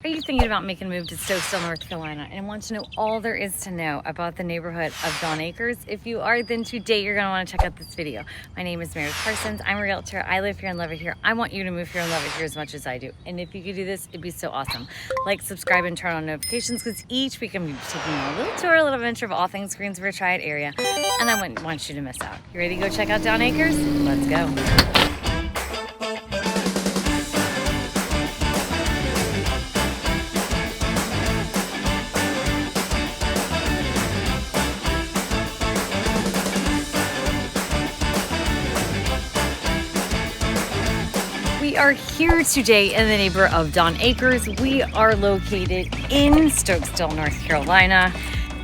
Are you thinking about making a move to Stokesdale, North Carolina, and want to know all there is to know about the neighborhood of Dawn Acres? If you are, then today you're going to want to check out this video. My name is Meredith Parsons. I'm a realtor. I live here and love it here. I want you to move here and love it here as much as I do. And if you could do this, it'd be so awesome. Like, subscribe, and turn on notifications, because each week I'm going to be taking you on a little tour, a little adventure of all things Greensboro Triad area. And I wouldn't want you to miss out. You ready to go check out Dawn Acres? Let's go. We are here today in the neighborhood of Dawn Acres. We are located in Stokesdale, North Carolina.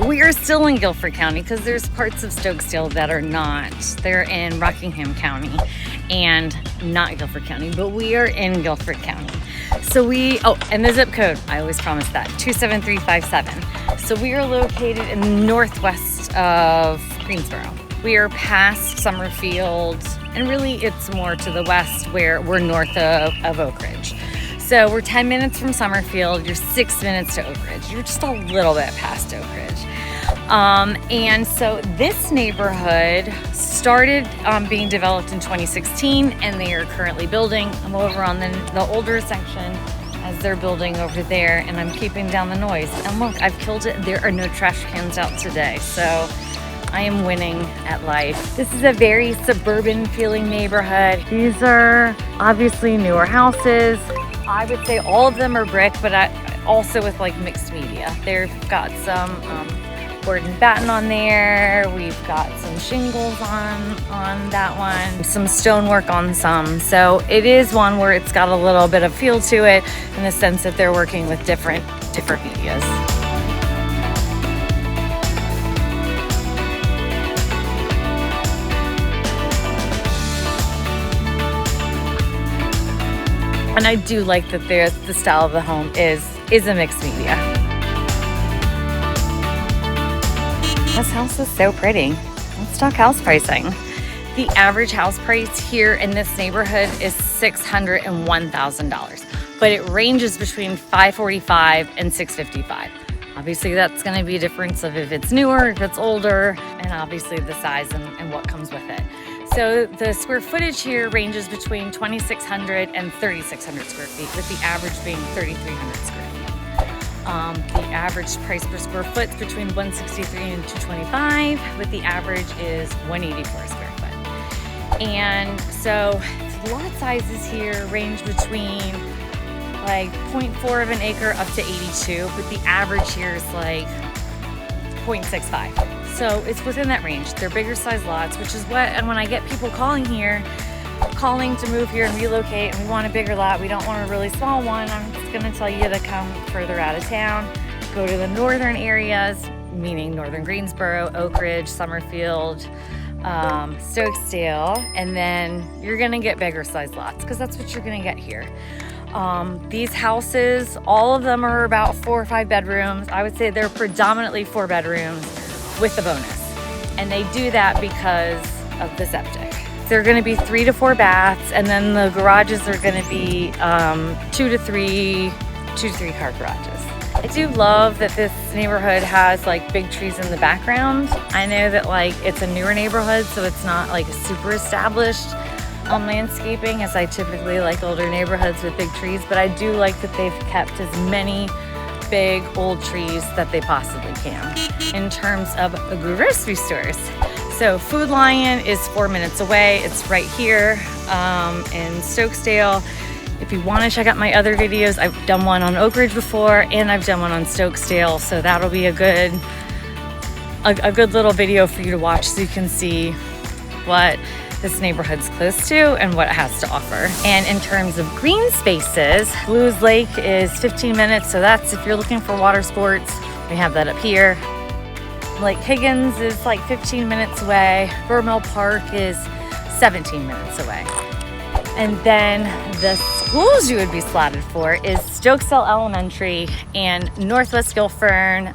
We are still in Guilford County because there's parts of Stokesdale that are not. They're in Rockingham County and not Guilford County, but we are in Guilford County. So and the zip code, I always promise that, 27357. So we are located in the northwest of Greensboro. We are past Summerfield, and really it's more to the west where we're north of Oak Ridge. So we're 10 minutes from Summerfield, you're 6 minutes to Oak Ridge. You're just a little bit past Oak Ridge. And so this neighborhood started being developed in 2016, and they are currently building. I'm over on the older section as they're building over there, and I'm keeping down the noise. And look, I've killed it. There are no trash cans out today, so I am winning at life. This is a very suburban feeling neighborhood. These are obviously newer houses. I would say all of them are brick, but also with like mixed media. They've got some board and batten on there. We've got some shingles on that one, some stonework on some. So it is one where it's got a little bit of feel to it in the sense that they're working with different medias. And I do like that the style of the home is a mixed media. This house is so pretty. Let's talk house pricing. The average house price here in this neighborhood is $601,000, but it ranges between $545,000 and $655,000. Obviously, that's going to be a difference of if it's newer, if it's older, and obviously the size and what comes with it. So the square footage here ranges between 2,600 and 3,600 square feet, with the average being 3,300 square feet. The average price per square foot is between 163 and 225, with the average is 184 square foot. And so the lot sizes here range between like 0.4 of an acre up to 82, but the average here is like 0.65. So it's within that range. They're bigger size lots, which is and when I get people calling to move here and relocate, and we want a bigger lot, we don't want a really small one, I'm just gonna tell you to come further out of town, go to the northern areas, meaning northern Greensboro, Oak Ridge, Summerfield, Stokesdale, and then you're gonna get bigger size lots, because that's what you're gonna get here. These houses, all of them are about 4 or 5 bedrooms. I would say they're predominantly 4 bedrooms with the bonus. And they do that because of the septic. They're gonna be 3 to 4 baths, and then the garages are gonna be 2 to 3 car garages. I do love that this neighborhood has like big trees in the background. I know that like it's a newer neighborhood, so it's not like super established landscaping, as I typically like older neighborhoods with big trees, but I do like that they've kept as many big old trees that they possibly can. In terms of grocery stores, so Food Lion is 4 minutes away. It's right here in Stokesdale. If you want to check out my other videos, I've done one on Oak Ridge before, and I've done one on Stokesdale, so that'll be a good little video for you to watch, so you can see what this neighborhood's close to and what it has to offer. And in terms of green spaces, Blues Lake is 15 minutes, so that's if you're looking for water sports, we have that up here. Lake Higgins is like 15 minutes away. Vermeil Park is 17 minutes away. And then the schools you would be slotted for is Stokesdale Elementary and Northwest Guilford,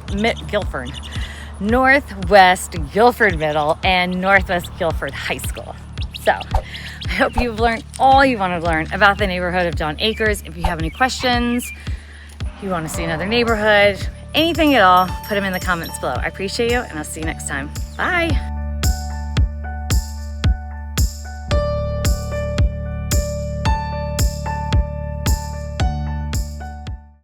Northwest Guilford Middle, and Northwest Guilford High School. So I hope you've learned all you want to learn about the neighborhood of Dawn Acres. If you have any questions, you want to see another neighborhood, anything at all, put them in the comments below. I appreciate you, and I'll see you next time. Bye.